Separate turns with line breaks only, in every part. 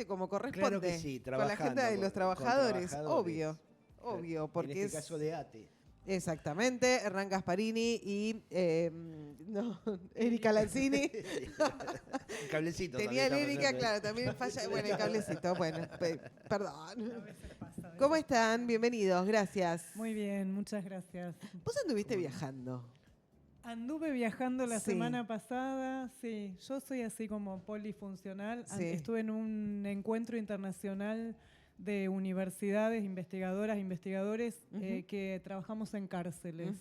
como corresponde.
Claro que sí,
con la agenda de los trabajadores, obvio, porque
en este caso de ATE.
Exactamente, Hernán Gasparini y Erika Lanzini.
El cablecito.
Tenía el
también está
Erika,
pasando.
claro, también falla. Bueno, el cablecito, bueno, perdón.
A veces pasa.
¿Cómo están? Bienvenidos, gracias.
Muy bien, muchas gracias.
¿Vos anduviste viajando?
Anduve viajando la
Sí.
semana pasada, sí. Yo soy así como polifuncional.
Sí.
Estuve en un encuentro internacional de universidades, investigadoras, investigadores que trabajamos en cárceles.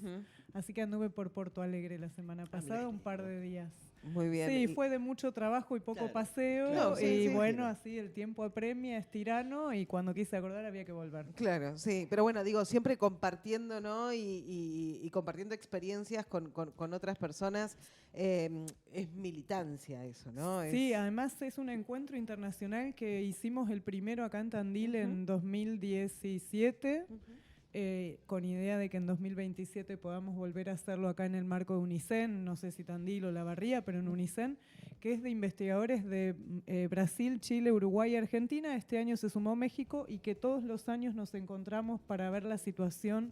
Así que anduve por Porto Alegre la semana pasada, un par de días.
Muy bien.
Sí, fue de mucho trabajo y poco
Claro,
paseo.
claro, sí,
y
sí.
bueno, así el tiempo apremia, es tirano y cuando quise acordar había que volver.
Claro, sí, pero bueno, digo, siempre compartiendo, ¿no? Y compartiendo experiencias con otras personas, es militancia eso, ¿no?
Sí, además es un encuentro internacional que hicimos el primero acá en Tandil en 2017, con idea de que en 2027 podamos volver a hacerlo acá en el marco de UNICEN, no sé si Tandil o La Barría, pero en UNICEN, que es de investigadores de Brasil, Chile, Uruguay y Argentina. Este año se sumó México y que todos los años nos encontramos para ver la situación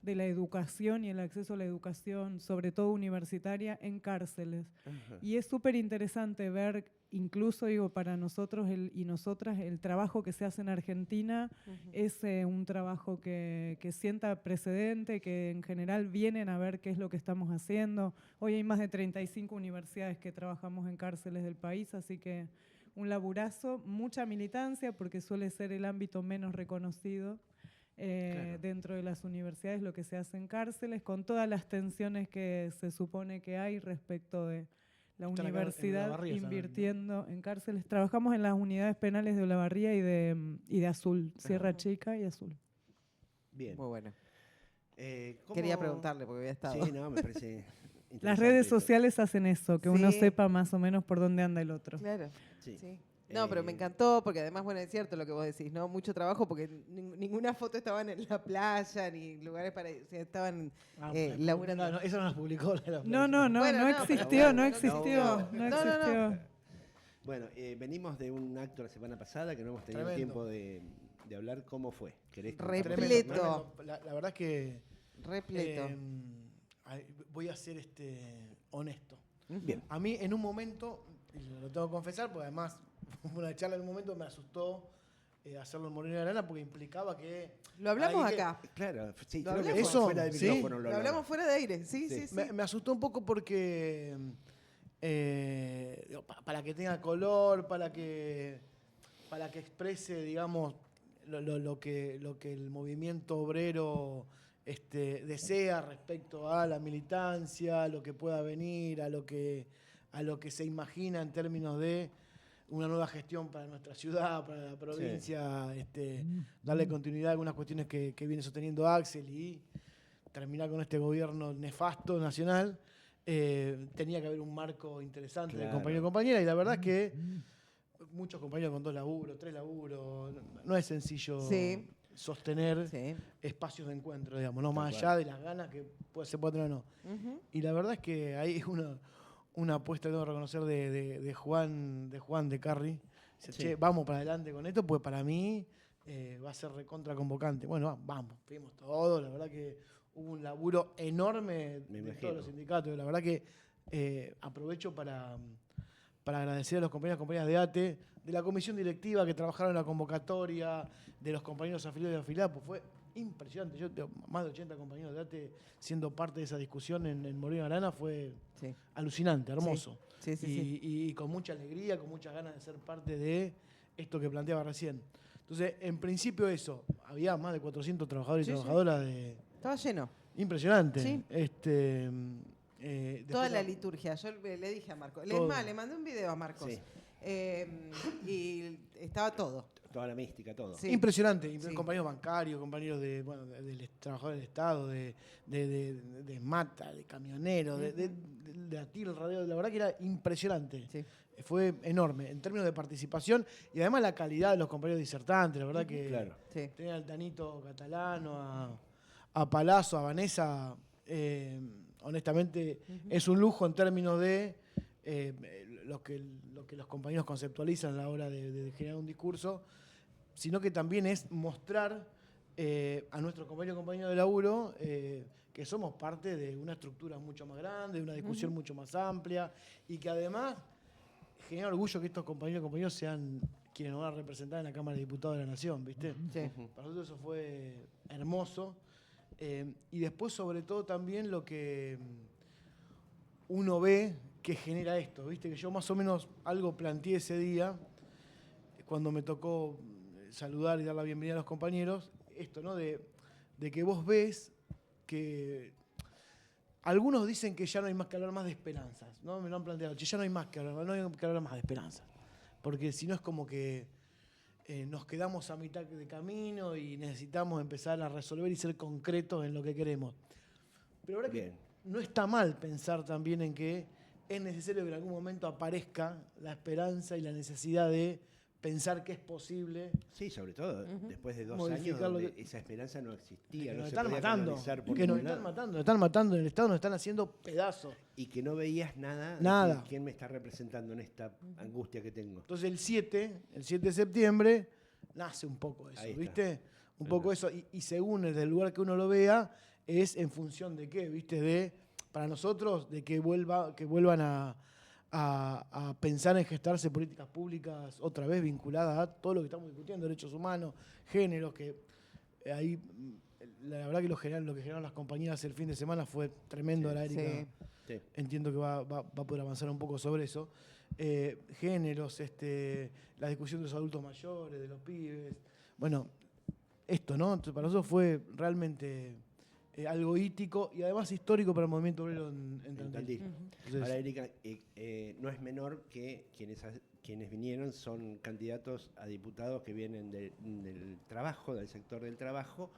de la educación y el acceso a la educación, sobre todo universitaria, en cárceles. Y es súper interesante ver, incluso digo, para nosotros y nosotras, el trabajo que se hace en Argentina es un trabajo que sienta precedente, que en general vienen a ver qué es lo que estamos haciendo. Hoy hay más de 35 universidades que trabajamos en cárceles del país, así que un laburazo, mucha militancia, porque suele ser el ámbito menos reconocido.
Claro.
Dentro de las universidades, lo que se hace en cárceles, con todas las tensiones que se supone que hay respecto de la
Están acá en
universidad
Olavarría
invirtiendo en cárceles. Trabajamos en las unidades penales de Olavarría y de Azul, Sierra Chica y Azul.
Bien.
Muy bueno.
¿Cómo-
Quería preguntarle porque había estado.
Sí, no, me parece interesante
Las redes
esto.
sociales hacen eso, que
Sí.
uno sepa más o menos por dónde anda el otro.
Claro.
Sí.
Sí. No, pero me encantó porque además, bueno, es cierto lo que vos decís, ¿no? Mucho trabajo porque ninguna foto estaban en la playa ni lugares para... O sea, estaban laburando.
No, eso no nos publicó.
No,
Bueno,
no existió,
pero
no
bueno,
existió, no
no.
existió.
Bueno, venimos de un acto la semana pasada que no hemos tenido
Tremendo.
tiempo de hablar. ¿Cómo fue? ¿Querés
Repleto.
Tremendo. La verdad es que
Repleto.
voy a ser honesto.
Bien.
A mí en un momento, y lo tengo que confesar, porque además fue una charla en un momento me asustó hacerlo en Moreno de Arana porque implicaba que...
Lo hablamos
alguien que-
acá.
Claro, sí,
Lo
creo que
hablamos.
Eso,
fuera del
sí.
micrófono
Lo hablamos fuera de aire, sí, sí, sí.
Me asustó un poco porque para que tenga color, para que exprese, digamos, lo que el movimiento obrero desea respecto a la militancia, a lo que pueda venir, a lo que se imagina en términos de una nueva gestión para nuestra ciudad, para la provincia, darle continuidad a algunas cuestiones que viene sosteniendo Axel y terminar con este gobierno nefasto nacional. Tenía que haber un marco interesante de
Claro.
compañero y compañera, y la verdad es que muchos compañeros con 2 laburos, 3 laburos, no es sencillo
Sí.
sostener
Sí.
espacios de encuentro, digamos, no
Tal
más
cual.
allá de las ganas que se puede tener o no. Y la verdad es que ahí es una apuesta que tengo que reconocer de Juan de Carri. Dice,
Sí.
che, vamos para adelante con esto, pues para mí va a ser recontra convocante. Bueno, vamos, fuimos todos, la verdad que hubo un laburo enorme
Me
de
imagino.
todos los sindicatos. La verdad que aprovecho para agradecer a los compañeros y compañeras de ATE, de la comisión directiva que trabajaron en la convocatoria, de los compañeros afiliados y afiliados, pues fue impresionante. Yo tengo más de 80 compañeros de ATE siendo parte de esa discusión en Moreno Arana, fue
Sí.
alucinante, hermoso.
Sí, sí,
y,
sí.
y con mucha alegría, con muchas ganas de ser parte de esto que planteaba recién. Entonces, en principio eso, había más de 400 trabajadores y
Sí, sí.
trabajadoras de...
Estaba lleno.
Impresionante.
Sí.
Después
Toda la liturgia. Yo le dije a Marcos. Es
Todo.
más, le mandé un video a Marcos.
Sí.
Y estaba todo.
Toda la mística, todo.
Sí.
Impresionante.
Sí.
Compañeros bancarios, compañeros de trabajadores del Estado, de Mata, de camioneros, de Atil Radio. La verdad que era impresionante.
Sí.
Fue enorme en términos de participación y además la calidad de los compañeros disertantes. La verdad que
Claro.
Sí.
tenía al Tanito Catalano, a Palazzo, a Vanessa. Honestamente, es un lujo en términos de lo que los compañeros conceptualizan a la hora de generar un discurso, sino que también es mostrar a nuestros compañeros de laburo que somos parte de una estructura mucho más grande, de una discusión mucho más amplia, y que además genera orgullo que estos compañeros sean quienes nos van a representar en la Cámara de Diputados de la Nación, ¿viste?
Sí.
Para nosotros eso fue hermoso. Y después, sobre todo, también lo que uno ve que genera esto, ¿viste? Que yo más o menos algo planteé ese día, cuando me tocó saludar y dar la bienvenida a los compañeros, esto, ¿no? De que vos ves que algunos dicen que ya no hay más que hablar más de esperanzas, ¿no? Me lo han planteado, ya no hay más que hablar, no hay que hablar más de esperanzas, porque si no es como que nos quedamos a mitad de camino y necesitamos empezar a resolver y ser concretos en lo que queremos. Pero ahora que no está mal pensar también en que es necesario que en algún momento aparezca la esperanza y la necesidad de pensar que es posible.
Sí, sobre todo después de 2 años
Modificar
donde esa esperanza no existía.
Que
No
nos
se
están
podía
matando,
canalizar por
que nos
ningún
están
lado.
matando, nos están matando en el Estado, nos están haciendo pedazos.
Y que no veías nada.
Nada.
De quién me está representando en esta angustia que tengo.
Entonces el 7 de septiembre, nace un poco eso,
Ahí está.
¿viste? Un poco eso, y según desde el lugar que uno lo vea, es en función de qué, ¿viste? Para nosotros, de que vuelvan a pensar en gestarse políticas públicas otra vez vinculadas a todo lo que estamos discutiendo, derechos humanos, géneros, que ahí la verdad que lo que generaron las compañeras el fin de semana fue tremendo.
Sí.
La Erika
Sí.
entiendo que va a poder avanzar un poco sobre eso. Géneros, la discusión de los adultos mayores, de los pibes. Bueno, esto, ¿no? Entonces, para nosotros fue realmente algo hítico y además histórico para el movimiento obrero en Tandil. Entonces,
Ahora, Erika, no es menor que quienes vinieron son candidatos a diputados que vienen del trabajo, del sector del trabajo,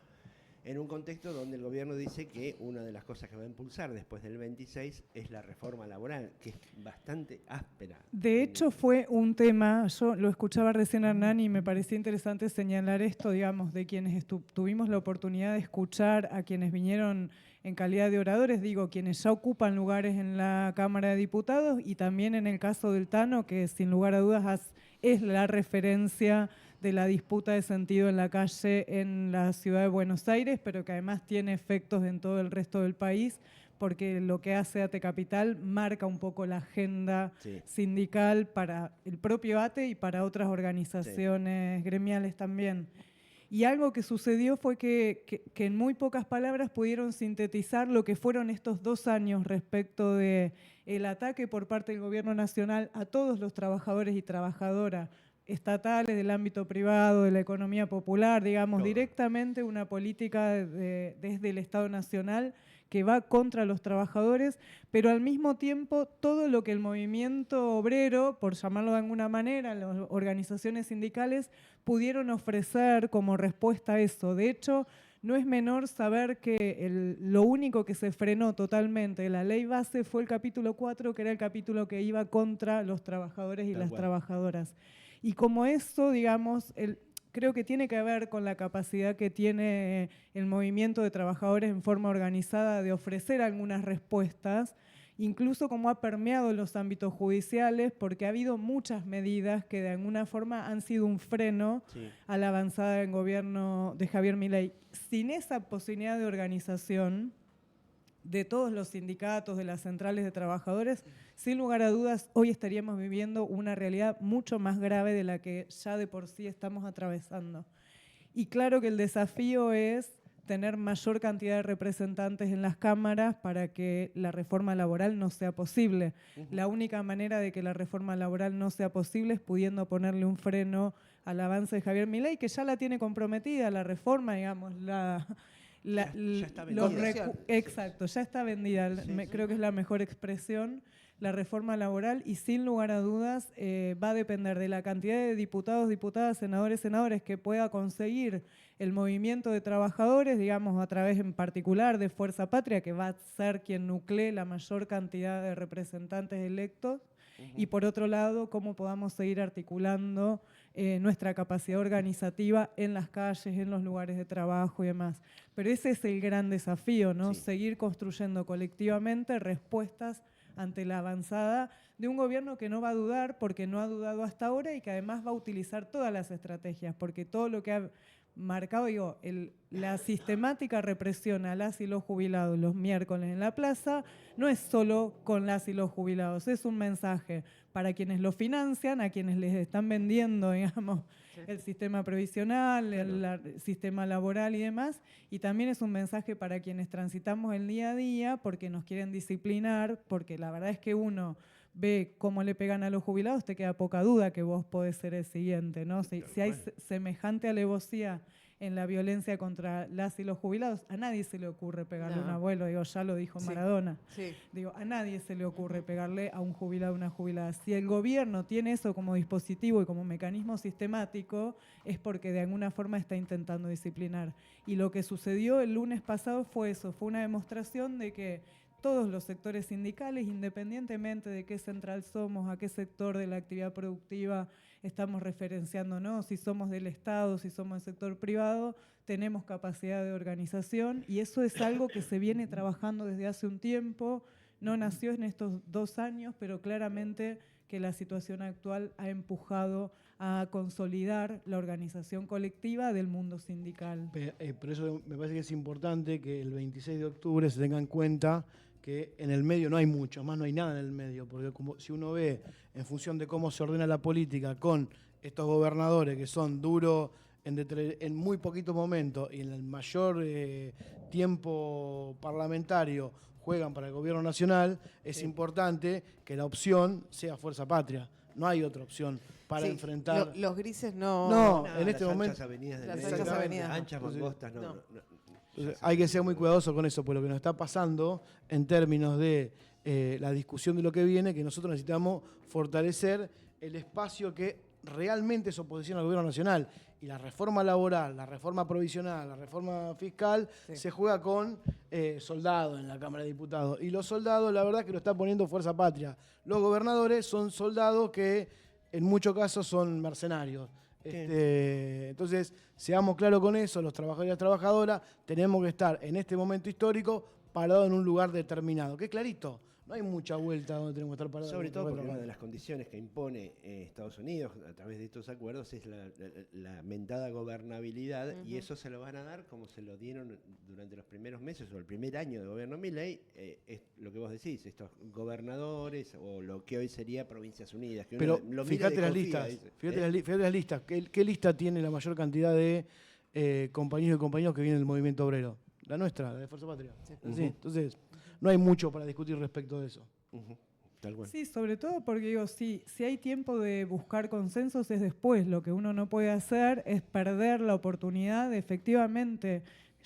en un contexto donde el gobierno dice que una de las cosas que va a impulsar después del 26 es la reforma laboral, que es bastante áspera.
De hecho, fue un tema, yo lo escuchaba recién a Hernán y me parecía interesante señalar esto, digamos, de quienes tuvimos la oportunidad de escuchar a quienes vinieron en calidad de oradores, digo, quienes ya ocupan lugares en la Cámara de Diputados, y también en el caso del Tano, que sin lugar a dudas es la referencia de la disputa de sentido en la calle en la ciudad de Buenos Aires, pero que además tiene efectos en todo el resto del país, porque lo que hace ATE Capital marca un poco la agenda sindical para el propio ATE y para otras organizaciones gremiales también. Y algo que sucedió fue que en muy pocas palabras pudieron sintetizar lo que fueron estos 2 años respecto del ataque por parte del gobierno nacional a todos los trabajadores y trabajadoras estatales, del ámbito privado, de la economía popular, digamos,
todo.
directamente una política desde el Estado Nacional que va contra los trabajadores, pero al mismo tiempo todo lo que el movimiento obrero, por llamarlo de alguna manera, las organizaciones sindicales, pudieron ofrecer como respuesta a eso. De hecho, no es menor saber que lo único que se frenó totalmente de la ley base fue el capítulo 4, que era el capítulo que iba contra los trabajadores y las trabajadoras. Y como eso, digamos, creo que tiene que ver con la capacidad que tiene el movimiento de trabajadores en forma organizada de ofrecer algunas respuestas, incluso como ha permeado los ámbitos judiciales, porque ha habido muchas medidas que de alguna forma han sido un freno a la avanzada del gobierno de Javier Milei. Sin esa posibilidad de organización de todos los sindicatos, de las centrales de trabajadores, sin lugar a dudas, hoy estaríamos viviendo una realidad mucho más grave de la que ya de por sí estamos atravesando. Y claro que el desafío es tener mayor cantidad de representantes en las cámaras para que la reforma laboral no sea posible. La única manera de que la reforma laboral no sea posible es pudiendo ponerle un freno al avance de Javier Milei, que ya la tiene comprometida, la reforma, digamos, ya
está vendida.
Exacto, ya está vendida. Creo que es la mejor expresión, la reforma laboral, y sin lugar a dudas va a depender de la cantidad de diputados, diputadas, senadores que pueda conseguir el movimiento de trabajadores, digamos, a través en particular de Fuerza Patria, que va a ser quien nuclee la mayor cantidad de representantes electos, y por otro lado, cómo podamos seguir articulando nuestra capacidad organizativa en las calles, en los lugares de trabajo y demás. Pero ese es el gran desafío, ¿no? Seguir construyendo colectivamente respuestas ante la avanzada de un gobierno que no va a dudar porque no ha dudado hasta ahora y que además va a utilizar todas las estrategias, porque todo lo que ha marcado, digo, la sistemática represión a las y los jubilados los miércoles en la plaza no es solo con las y los jubilados, es un mensaje para quienes lo financian, a quienes les están vendiendo, digamos, el sistema previsional, el sistema laboral y demás, y también es un mensaje para quienes transitamos el día a día porque nos quieren disciplinar, porque la verdad es que uno ve cómo le pegan a los jubilados, te queda poca duda que vos podés ser el siguiente, ¿no? Si hay semejante alevosía en la violencia contra las y los jubilados, a nadie se le ocurre pegarle a un abuelo, digo, ya lo dijo Maradona. Digo, a nadie se le ocurre pegarle a un jubilado o una jubilada. Si el gobierno tiene eso como dispositivo y como mecanismo sistemático, es porque de alguna forma está intentando disciplinar. Y lo que sucedió el lunes pasado fue eso, fue una demostración de que todos los sectores sindicales, independientemente de qué central somos, a qué sector de la actividad productiva estamos referenciándonos, si somos del Estado, si somos del sector privado, tenemos capacidad de organización y eso es algo que se viene trabajando desde hace un tiempo, no nació en estos 2 años, pero claramente que la situación actual ha empujado a consolidar la organización colectiva del mundo sindical.
Por eso me parece que es importante que el 26 de octubre se tenga en cuenta que en el medio no hay mucho, más no hay nada en el medio, porque como si uno ve en función de cómo se ordena la política con estos gobernadores que son duros en muy poquito momento y en el mayor tiempo parlamentario juegan para el gobierno nacional, es importante que la opción sea Fuerza Patria. No hay otra opción para enfrentar...
Los grises no...
No, en este
las
momento...
anchas avenidas
las anchas avenidas.
Anchas, angostas, no.
Entonces, hay que ser muy cuidadoso con eso, porque lo que nos está pasando en términos de la discusión de lo que viene, que nosotros necesitamos fortalecer el espacio que realmente es oposición al gobierno nacional. Y la reforma laboral, la reforma provisional, la reforma fiscal, se juega con soldados en la Cámara de Diputados. Y los soldados, la verdad, que lo está poniendo Fuerza Patria. Los gobernadores son soldados que en muchos casos son mercenarios. Entonces, seamos claros con eso, los trabajadores y las trabajadoras tenemos que estar en este momento histórico parados en un lugar determinado, que es clarito, no hay mucha vuelta donde tenemos que estar parados.
Sobre todo porque una de las condiciones que impone Estados Unidos a través de estos acuerdos es la mentada gobernabilidad, y eso se lo van a dar como se lo dieron durante los primeros meses o el primer año de gobierno Milei, es lo que vos decís, estos gobernadores o lo que hoy sería Provincias Unidas. Que
pero
lo
fíjate las listas, fíjate las listas, ¿qué lista tiene la mayor cantidad de compañeros y compañeros que vienen del movimiento obrero? La nuestra, la de Fuerza Patria. Sí. Entonces, no hay mucho para discutir respecto de eso.
Tal cual.
Sí, sobre todo porque digo, si hay tiempo de buscar consensos es después. Lo que uno no puede hacer es perder la oportunidad de efectivamente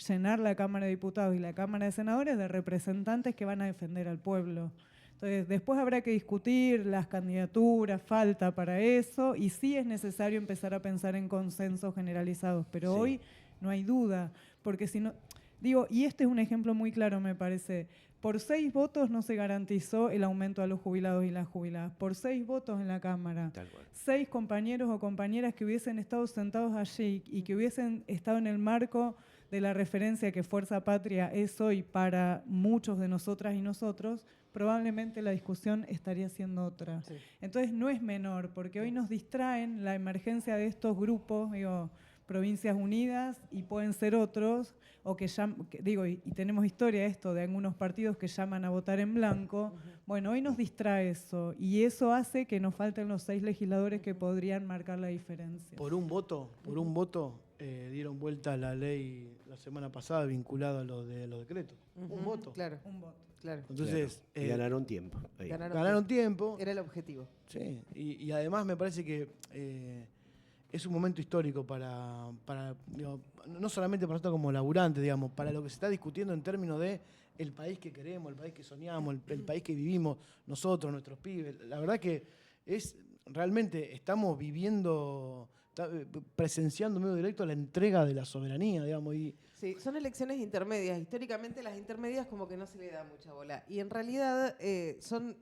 llenar la Cámara de Diputados y la Cámara de Senadores de representantes que van a defender al pueblo. Entonces, después habrá que discutir las candidaturas, falta para eso, y sí es necesario empezar a pensar en consensos generalizados, pero hoy no hay duda, porque si no... Digo, y este es un ejemplo muy claro, me parece. Por 6 votos no se garantizó el aumento a los jubilados y las jubiladas. Por 6 votos en la Cámara. 6 compañeros o compañeras que hubiesen estado sentados allí y que hubiesen estado en el marco de la referencia que Fuerza Patria es hoy para muchos de nosotras y nosotros, probablemente la discusión estaría siendo otra. Sí. Entonces no es menor, porque hoy nos distraen la emergencia de estos grupos, digo, Provincias Unidas, y pueden ser otros, o que digo, y tenemos historia esto de algunos partidos que llaman a votar en blanco. Bueno, hoy nos distrae eso, y eso hace que nos falten los 6 legisladores que podrían marcar la diferencia.
Por un voto, dieron vuelta a la ley la semana pasada vinculada a los decretos. Un voto.
Claro.
Un voto.
Claro.
Entonces,
y ganaron tiempo.
Ganaron tiempo.
Era el objetivo.
Sí, y además me parece que es un momento histórico para digo, no solamente para nosotros como laburantes, digamos, para lo que se está discutiendo en términos de el país que queremos, el país que soñamos, el país que vivimos nosotros, nuestros pibes. La verdad que realmente estamos viviendo, presenciando medio directo la entrega de la soberanía, digamos.
Sí, son elecciones intermedias. Históricamente las intermedias como que no se le da mucha bola. Y en realidad son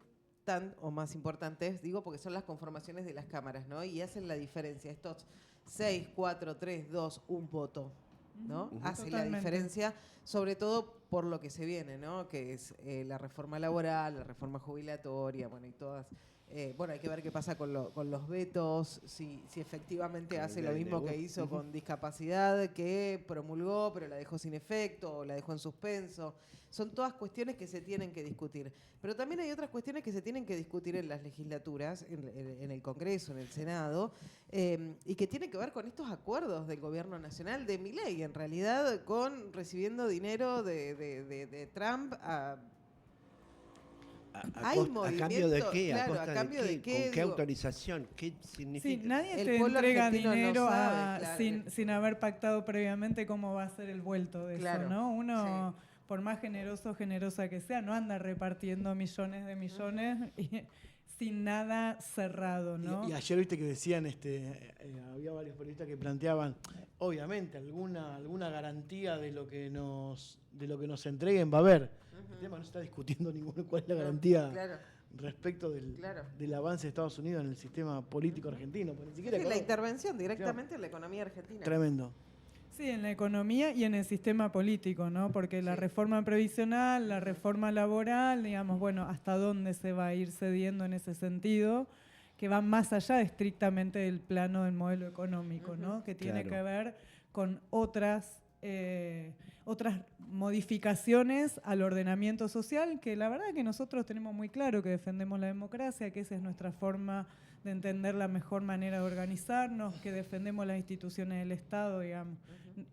tan o más importantes, digo, porque son las conformaciones de las cámaras, ¿no? Y hacen la diferencia. Estos 6, 4, 3, 2, un voto, ¿no? Hace la diferencia, sobre todo por lo que se viene, ¿no? Que es la reforma laboral, la reforma jubilatoria, bueno, y todas. Bueno, hay que ver qué pasa con los vetos, si efectivamente
Con
hace
el
lo mismo
DNU.
que hizo con discapacidad, que promulgó, pero la dejó sin efecto, o la dejó en suspenso. Son todas cuestiones que se tienen que discutir. Pero también hay otras cuestiones que se tienen que discutir en las legislaturas, en el Congreso, en el Senado, y que tienen que ver con estos acuerdos del gobierno nacional de Milei, en realidad, con recibiendo dinero de Trump hay
¿A cambio de
movimiento,
qué?
claro,
¿A costa
a cambio de qué,
¿Con qué
digo?
autorización? ¿Qué
Sí,
significa?
nadie
El
te
pueblo
entrega
argentino no
dinero
sabe, claro.
sin haber pactado previamente cómo va a ser el vuelto de
Claro,
eso, ¿no? Uno,
sí.
por más generoso o generosa que sea, no anda repartiendo millones de millones sin nada cerrado, ¿no?
Y ayer viste que decían, había varios periodistas que planteaban, obviamente, alguna garantía de lo que nos entreguen va a haber. El tema no se está discutiendo cuál es la garantía
Claro.
respecto
Claro.
del avance de Estados Unidos en el sistema político argentino. Porque ni siquiera
Sí, la
económico.
intervención directamente en la economía argentina.
Tremendo.
Sí, en la economía y en el sistema político, ¿no? Porque la
Sí.
reforma previsional, la reforma laboral, digamos, bueno, hasta dónde se va a ir cediendo en ese sentido, que va más allá estrictamente del plano del modelo económico, ¿no? Que tiene
Claro.
que ver con otras modificaciones al ordenamiento social, que la verdad que nosotros tenemos muy claro que defendemos la democracia, que esa es nuestra forma de entender la mejor manera de organizarnos, que defendemos las instituciones del Estado, digamos,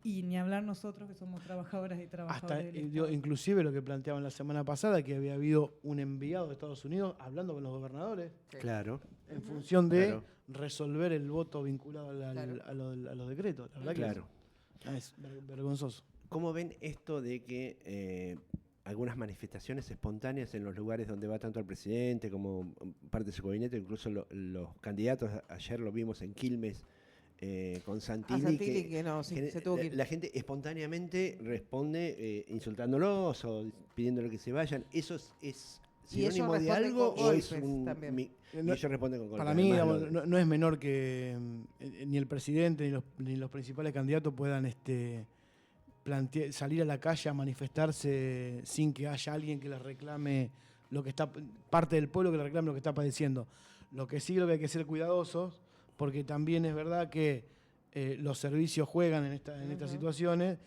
y ni hablar nosotros que somos trabajadoras y trabajadores
Hasta,
del Estado.
inclusive lo que planteaban la semana pasada, que había habido un enviado de Estados Unidos hablando con los gobernadores
Sí.
Claro.
en función de
Claro.
resolver el voto vinculado
Claro.
a los decretos. La verdad
Claro.
que es vergonzoso.
¿Cómo ven esto de que algunas manifestaciones espontáneas en los lugares donde va tanto el presidente como parte de su gabinete, incluso los candidatos, ayer lo vimos en Quilmes con Santilli,
Santilli, que no, sí, se tuvo que ir.
la gente espontáneamente responde insultándolos o pidiéndole que se vayan? ¿Eso es
Y ellos
sinónimo de
responden
algo
con
o es
golpes
un...
también.
y
No,
ellos responden con golpes?
Para mí,
Además,
digamos, no es menor que ni el presidente ni los principales candidatos puedan salir a la calle a manifestarse sin que haya alguien que les reclame lo que está, parte del pueblo que le reclame lo que está padeciendo. Lo que sí creo que hay que ser cuidadosos, porque también es verdad que los servicios juegan en estas situaciones,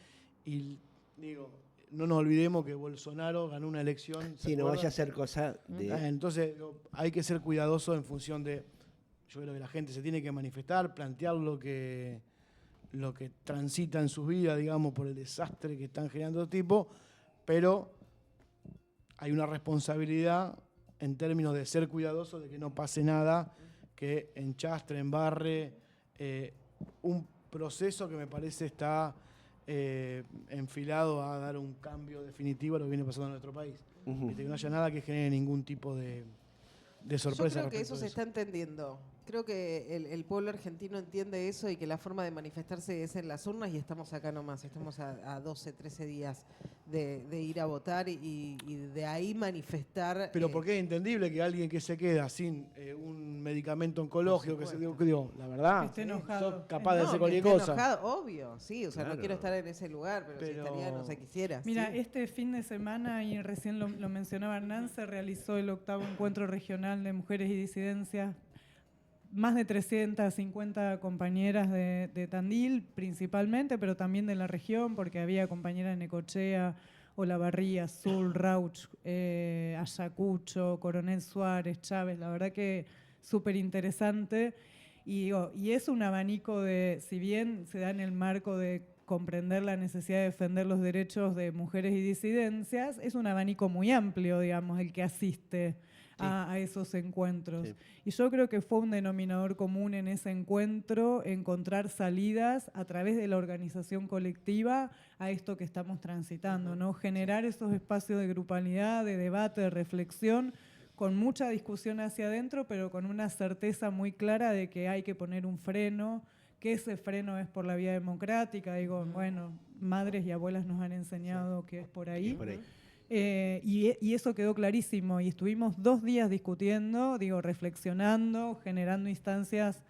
y digo, no nos olvidemos que Bolsonaro ganó una elección. ¿se
Sí, no
acuerdan?
vaya a ser cosa de...
Entonces digo, hay que ser cuidadosos en función de, yo creo que la gente se tiene que manifestar, plantear lo que transita en sus vidas, digamos, por el desastre que están generando los tipos, pero hay una responsabilidad en términos de ser cuidadosos, de que no pase nada, que enchastre, embarre, un proceso que me parece está enfilado a dar un cambio definitivo a lo que viene pasando en nuestro país.
Ujú.
Que no haya nada que genere ningún tipo de sorpresa.
Yo creo que
respecto
eso
de
se está entendiendo. Creo que el pueblo argentino entiende eso y que la forma de manifestarse es en las urnas, y estamos acá nomás, estamos a 12, 13 días de ir a votar y de ahí manifestar.
Pero porque es entendible que alguien que se queda sin un medicamento oncológico, que digo, la verdad,
Que esté enojado.
sos capaz de
No,
hacer
que
cualquier
esté
cosa.
enojado, obvio, sí, o sea,
Claro.
no quiero estar en ese lugar, pero si
Pero-
estaría, no sé, quisiera.
Mira,
sí.
este fin de semana, y recién lo mencionaba Hernán, se realizó el 8º Encuentro Regional de Mujeres y Disidencias. Más de 350 compañeras de Tandil, principalmente, pero también de la región, porque había compañeras de Necochea, Olavarría, Sul, Rauch, Ayacucho, Coronel Suárez, Chávez. La verdad que súper interesante. Y es un abanico de, si bien se da en el marco de comprender la necesidad de defender los derechos de mujeres y disidencias, es un abanico muy amplio, digamos, el que asiste a esos encuentros.
Sí.
Y yo creo que fue un denominador común en ese encuentro encontrar salidas a través de la organización colectiva a esto que estamos transitando, ¿no? Generar esos espacios de grupalidad, de debate, de reflexión, con mucha discusión hacia adentro, pero con una certeza muy clara de que hay que poner un freno, que ese freno es por la vía democrática. Digo, bueno, madres y abuelas nos han enseñado que es por ahí.
Es por ahí.
Y eso quedó clarísimo, y estuvimos 2 días discutiendo, reflexionando, generando instancias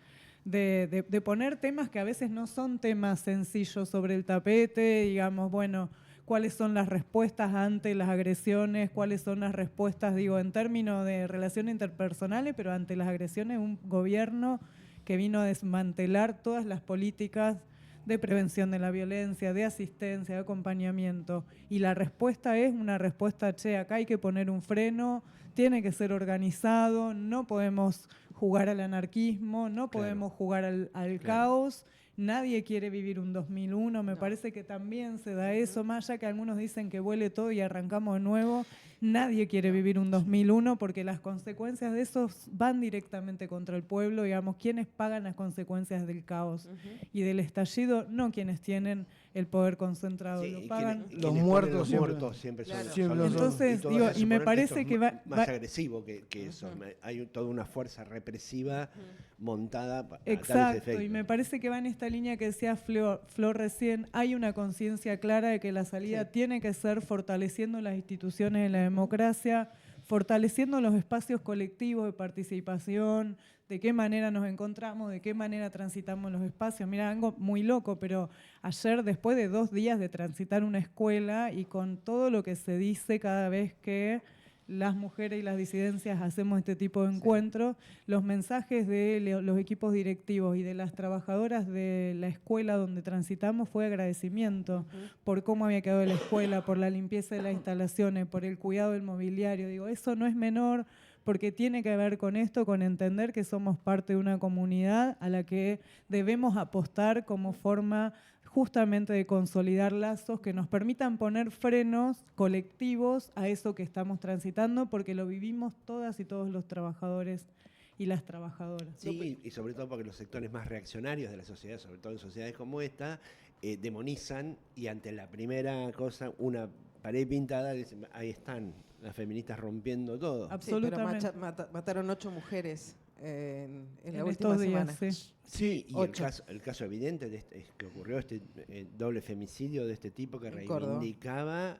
de poner temas que a veces no son temas sencillos sobre el tapete, digamos, bueno, cuáles son las respuestas ante las agresiones, cuáles son las respuestas, digo, en términos de relaciones interpersonales, pero ante las agresiones, un gobierno que vino a desmantelar todas las políticas de prevención de la violencia, de asistencia, de acompañamiento. Y la respuesta es una respuesta, che, acá hay que poner un freno, tiene que ser organizado, no podemos jugar al anarquismo, no podemos jugar al caos. Nadie quiere vivir un 2001, me parece que también se da eso, más allá que algunos dicen que vuele todo y arrancamos de nuevo. Nadie quiere vivir un 2001 porque las consecuencias de eso van directamente contra el pueblo, digamos, quienes pagan las consecuencias del caos y del estallido, no quienes tienen el poder concentrado,
Sí,
lo
y
pagan.
quienes
Los
ponen
muertos
los
siempre.
muertos siempre son,
Claro.
Siempre son.
Entonces,
todo
digo,
eso
y me
por
parece
esto
que
es
va
más agresivo que eso. Hay toda una fuerza represiva montada a tales
exacto,
efectos.
y me parece que va en esta línea que decía Flor recién, hay una conciencia clara de que la salida tiene que ser fortaleciendo las instituciones de la democracia, fortaleciendo los espacios colectivos de participación, de qué manera nos encontramos, de qué manera transitamos los espacios. Mira, algo muy loco, pero ayer, después de 2 días de transitar una escuela y con todo lo que se dice cada vez que las mujeres y las disidencias hacemos este tipo de encuentros, los mensajes de los equipos directivos y de las trabajadoras de la escuela donde transitamos fue agradecimiento por cómo había quedado la escuela, por la limpieza de las instalaciones, por el cuidado del mobiliario. Digo, eso no es menor porque tiene que ver con esto, con entender que somos parte de una comunidad a la que debemos apostar como forma justamente de consolidar lazos que nos permitan poner frenos colectivos a eso que estamos transitando, porque lo vivimos todas y todos los trabajadores y las trabajadoras.
Sí, y sobre todo porque los sectores más reaccionarios de la sociedad, sobre todo en sociedades como esta, demonizan y ante la primera cosa, una pared pintada, dicen, ahí están las feministas rompiendo todo.
Absolutamente.
Sí, pero mataron 8 mujeres en la
En
última
estos días,
semana.
sí.
Sí, y el
8.
caso evidente de es que ocurrió este doble femicidio de este tipo que
En Córdoba.
reivindicaba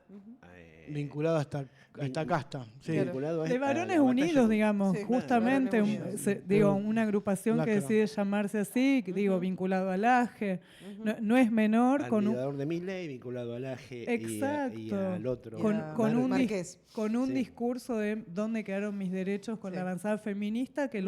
Vinculado a esta casta. Sí.
vinculado a
De
a
Varones
la batalla
Unidos, digamos,
Sí,
justamente,
Varones Unidos.
digo, una agrupación que
Lacra.
decide llamarse así, digo, vinculado al AGE, no es menor,
al
con un,
mediador de Milei vinculado al AGE
exacto,
y al otro.
con,
a
con un,
Márquez.
con un
Sí.
discurso de dónde quedaron mis derechos con
Sí.
la avanzada feminista, que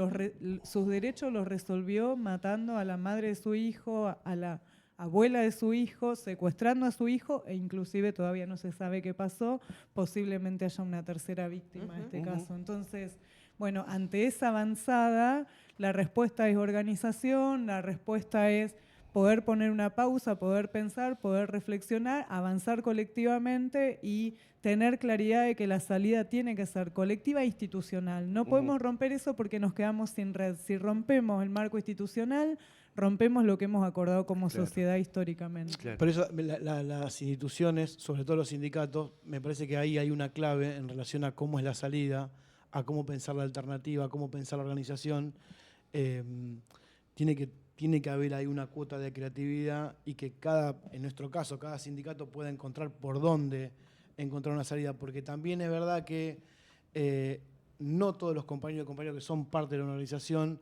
sus derechos los resolvió matando a la madre de su hijo, a la abuela de su hijo, secuestrando a su hijo e inclusive todavía no se sabe qué pasó, posiblemente haya una tercera víctima en este caso. Entonces, bueno, ante esa avanzada, la respuesta es organización, la respuesta es poder poner una pausa, poder pensar, poder reflexionar, avanzar colectivamente y tener claridad de que la salida tiene que ser colectiva e institucional. No podemos romper eso porque nos quedamos sin red. Si rompemos el marco institucional, rompemos lo que hemos acordado como sociedad históricamente.
Claro.
Por eso las instituciones, sobre todo los sindicatos, me parece que ahí hay una clave en relación a cómo es la salida, a cómo pensar la alternativa, a cómo pensar la organización. Tiene que haber ahí una cuota de creatividad y que en nuestro caso, cada sindicato pueda encontrar por dónde encontrar una salida, porque también es verdad que no todos los compañeros y compañeras que son parte de la organización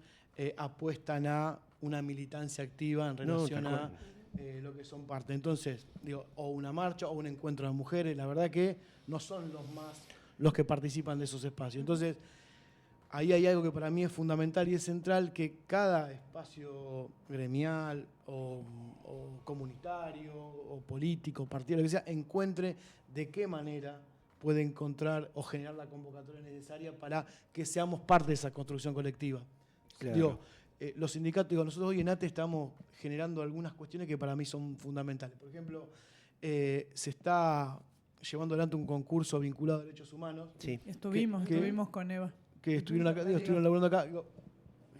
apuestan a una militancia activa en relación a lo que son parte. Entonces, digo, o una marcha o un encuentro de mujeres, la verdad que no son los que participan de esos espacios. Entonces, ahí hay algo que para mí es fundamental y es central, que cada espacio gremial o comunitario o político, partido, lo que sea, encuentre de qué manera puede encontrar o generar la convocatoria necesaria para que seamos parte de esa construcción colectiva.
Claro.
Digo, los sindicatos, nosotros hoy en ATE estamos generando algunas cuestiones que para mí son fundamentales. Por ejemplo, se está llevando adelante un concurso vinculado a derechos humanos.
Sí.
Estuvimos con Eva.
Que estuvieron acá, estuvieron laburando acá. Digo,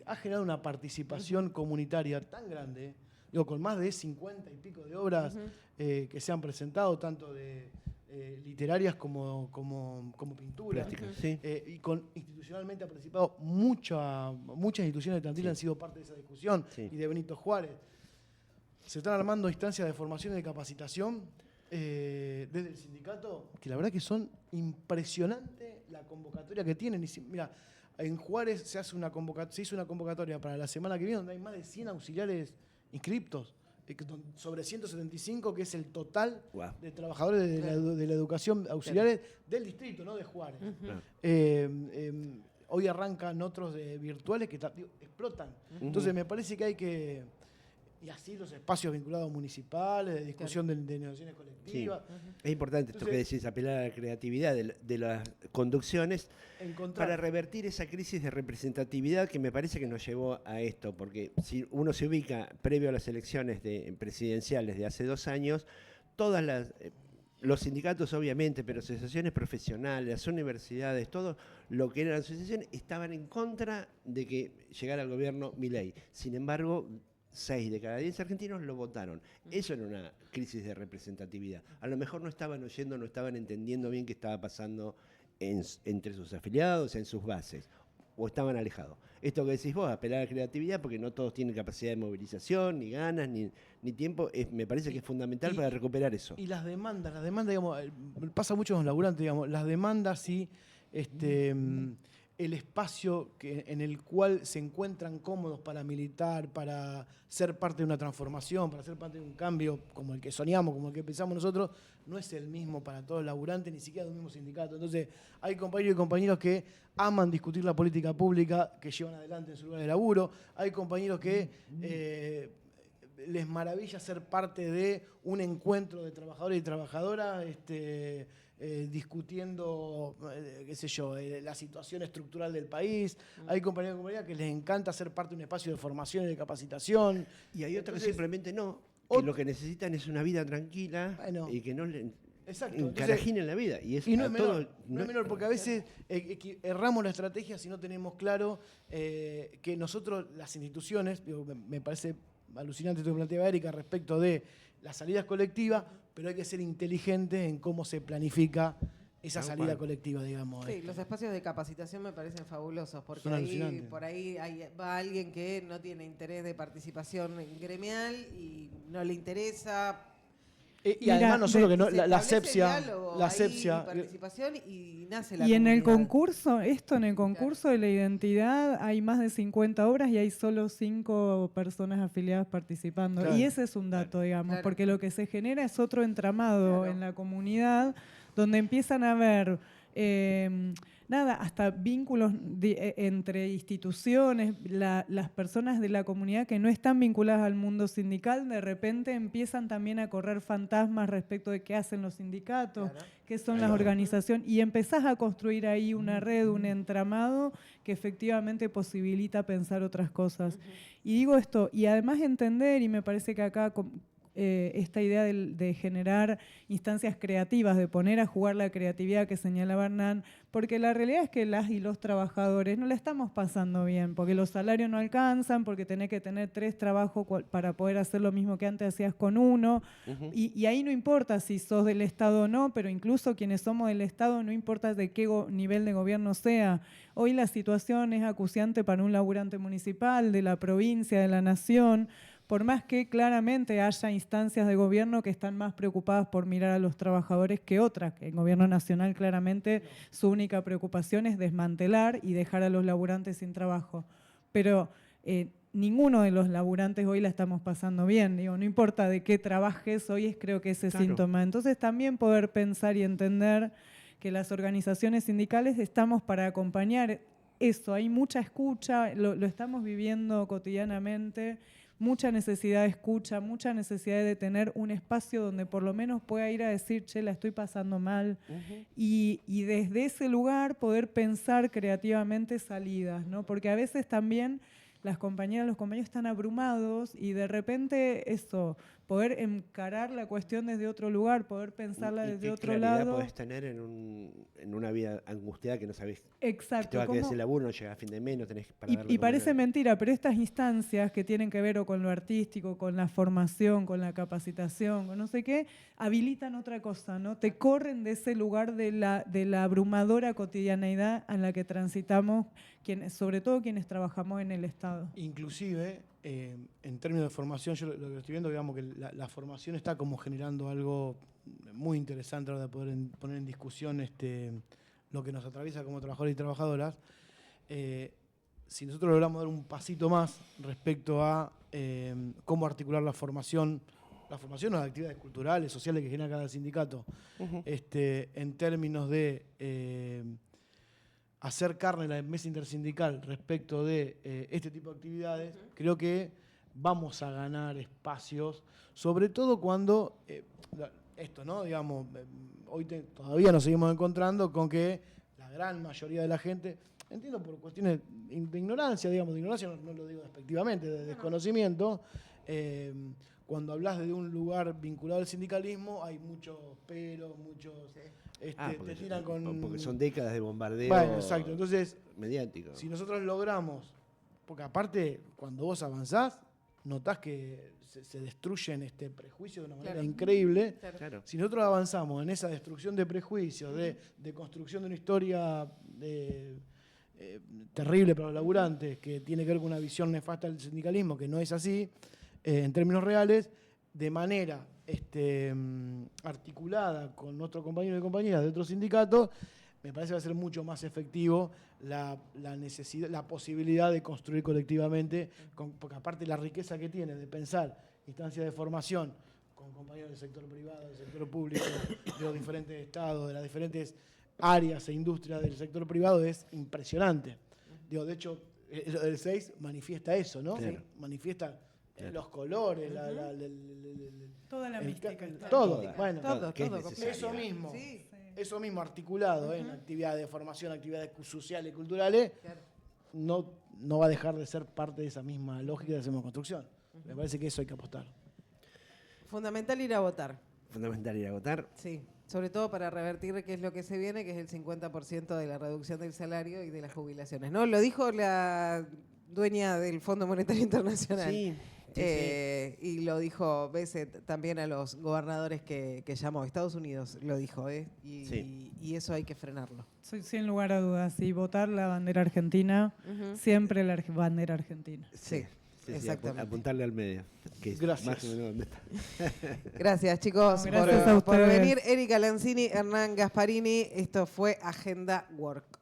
ha generado una participación comunitaria tan grande, digo, con más de 50 y pico de obras que se han presentado, tanto de literarias como pinturas.
Plásticas, sí.
Y institucionalmente ha participado muchas instituciones de Tandil han sido parte de esa discusión,
Sí.
y de Benito Juárez. Se están armando instancias de formación y de capacitación desde el sindicato, que la verdad que son impresionantes la convocatoria que tienen. Y mira, en Juárez se hizo una convocatoria para la semana que viene donde hay más de 100 auxiliares inscriptos. sobre 175, que es el total
Guau.
de trabajadores de la educación auxiliares del distrito, no de Juárez.
Claro.
Hoy arrancan otros virtuales que explotan. Entonces me parece que hay que... Y así los espacios vinculados municipales, de discusión de negociaciones colectivas.
Es importante esto que decís, apelar a la creatividad de las conducciones para revertir esa crisis de representatividad que me parece que nos llevó a esto, porque si uno se ubica previo a las elecciones presidenciales de hace 2 años, los sindicatos obviamente, pero asociaciones profesionales, las universidades, todo lo que eran asociaciones, estaban en contra de que llegara al gobierno Milei. Sin embargo, 6 de cada 10 argentinos lo votaron. Eso era una crisis de representatividad. A lo mejor no estaban oyendo, no estaban entendiendo bien qué estaba pasando entre sus afiliados, en sus bases, o estaban alejados. Esto que decís vos, apelar a la creatividad, porque no todos tienen capacidad de movilización, ni ganas, ni tiempo, me parece que es fundamental para recuperar eso.
Y las demandas, digamos, pasa mucho con los laburantes, digamos, las demandas y el espacio en el cual se encuentran cómodos para militar, para ser parte de una transformación, para ser parte de un cambio como el que soñamos, como el que pensamos nosotros, no es el mismo para todos los laburantes, ni siquiera del mismo sindicato. Entonces, hay compañeros y compañeros que aman discutir la política pública, que llevan adelante en su lugar de laburo. Hay compañeros que les maravilla ser parte de un encuentro de trabajadores y trabajadoras, discutiendo, qué sé yo, la situación estructural del país. Hay compañeros y compañeras que les encanta ser parte de un espacio de formación y de capacitación.
Y hay otros que simplemente no, que lo que necesitan es una vida tranquila y que no le encarajinen la vida. Y
no es menor, no es menor, porque a veces erramos la estrategia si no tenemos claro que nosotros, las instituciones, me parece alucinante esto que planteaba Erika respecto de las salidas colectivas, pero hay que ser inteligente en cómo se planifica esa salida colectiva, digamos.
Sí, los espacios de capacitación me parecen fabulosos, porque por ahí va alguien que no tiene interés de participación gremial y no le interesa.
Y además nosotros que no, la asepsia,
participación y nace la
y en el
comunidad.
En el concurso de la identidad hay más de 50 obras y hay solo 5 personas afiliadas participando.
Claro.
Y ese es un dato, digamos, porque lo que se genera es otro entramado en la comunidad donde empiezan a haber hasta vínculos entre instituciones, las personas de la comunidad que no están vinculadas al mundo sindical, de repente empiezan también a correr fantasmas respecto de qué hacen los sindicatos, qué son las organizaciones, y empezás a construir ahí una red, un entramado que efectivamente posibilita pensar otras cosas. Y digo esto, y además entender, y me parece que acá esta idea de generar instancias creativas, de poner a jugar la creatividad que señalaba Hernán, porque la realidad es que las y los trabajadores no la estamos pasando bien, porque los salarios no alcanzan, porque tenés que tener 3 trabajos para poder hacer lo mismo que antes hacías con uno, y ahí no importa si sos del Estado o no, pero incluso quienes somos del Estado, no importa de qué nivel de gobierno sea. Hoy la situación es acuciante para un laburante municipal, de la provincia, de la nación, por más que claramente haya instancias de gobierno que están más preocupadas por mirar a los trabajadores que otras, que el gobierno nacional claramente su única preocupación es desmantelar y dejar a los laburantes sin trabajo. Pero ninguno de los laburantes hoy la estamos pasando bien. Digo, no importa de qué trabajes, hoy creo que ese síntoma. Entonces también poder pensar y entender que las organizaciones sindicales estamos para acompañar eso. Hay mucha escucha, lo estamos viviendo cotidianamente, mucha necesidad de escucha, mucha necesidad de tener un espacio donde por lo menos pueda ir a decir, che, la estoy pasando mal, y desde ese lugar poder pensar creativamente salidas, ¿no? Porque a veces también las compañeras, los compañeros están abrumados y de repente eso, poder encarar la cuestión desde otro lugar, poder pensarla desde otro lado.
¿Qué claridad podés tener en una vida angustiada que no sabés que te va a quedar ese laburo, no llegás a fin de mes, no tenés para darle
y parece mentira, pero estas instancias que tienen que ver o con lo artístico, con la formación, con la capacitación, con no sé qué, habilitan otra cosa, ¿no? Te corren de ese lugar de la abrumadora cotidianeidad en la que transitamos, sobre todo quienes trabajamos en el Estado.
Inclusive, en términos de formación, yo lo que estoy viendo, digamos que la formación está como generando algo muy interesante a la hora de poder poner en discusión lo que nos atraviesa como trabajadores y trabajadoras. Si nosotros logramos dar un pasito más respecto a cómo articular la formación o las actividades culturales, sociales que genera cada sindicato, en términos de hacer carne la mesa intersindical respecto de este tipo de actividades, creo que vamos a ganar espacios, sobre todo cuando esto, ¿no? Digamos, hoy todavía nos seguimos encontrando con que la gran mayoría de la gente, entiendo por cuestiones de ignorancia, digamos, de ignorancia no lo digo despectivamente, de desconocimiento, cuando hablas de un lugar vinculado al sindicalismo hay muchos peros, muchos... te tiran con...
Porque son décadas de bombardeo.
Bueno, exacto. Entonces,
mediático.
si nosotros logramos, porque aparte, cuando vos avanzás, notás que se destruyen prejuicios de una manera increíble.
Claro.
Si nosotros avanzamos en esa destrucción de prejuicios, de construcción de una historia terrible para los laburantes, que tiene que ver con una visión nefasta del sindicalismo, que no es así, en términos reales, de manera articulada con nuestros compañeros y compañeras de otros sindicatos, me parece que va a ser mucho más efectivo la posibilidad de construir colectivamente, porque aparte la riqueza que tiene de pensar instancias de formación con compañeros del sector privado, del sector público, de los diferentes estados, de las diferentes áreas e industrias del sector privado es impresionante. De hecho, el 6 manifiesta eso, ¿no?
Claro.
Manifiesta los colores,
toda la mística.
Todo,
Toda.
bueno,
Todo
que es
completo.
necesario.
eso mismo.
Sí.
Eso mismo articulado en actividades de formación, actividades sociales y culturales,
Claro.
no va a dejar de ser parte de esa misma lógica de hacemos construcción. Me parece que eso hay que apostar.
Fundamental ir a votar.
Fundamental ir a votar.
Sí, sobre todo para revertir qué es lo que se viene, que es el 50% de la reducción del salario y de las jubilaciones. ¿No? Lo dijo la dueña del Fondo Monetario Internacional.
Sí.
Y lo dijo Bessett también a los gobernadores que llamó. Estados Unidos lo dijo, y eso hay que frenarlo.
Soy sin lugar a dudas. Y votar la bandera argentina, siempre la bandera argentina.
Sí,
Sí,
exactamente.
apuntarle al medio. Que es
Gracias.
más o menos donde está.
Gracias, chicos,
No, gracias a
por
ustedes.
venir. Erika Lanzini, Hernán Gasparini. Esto fue Agenda Work.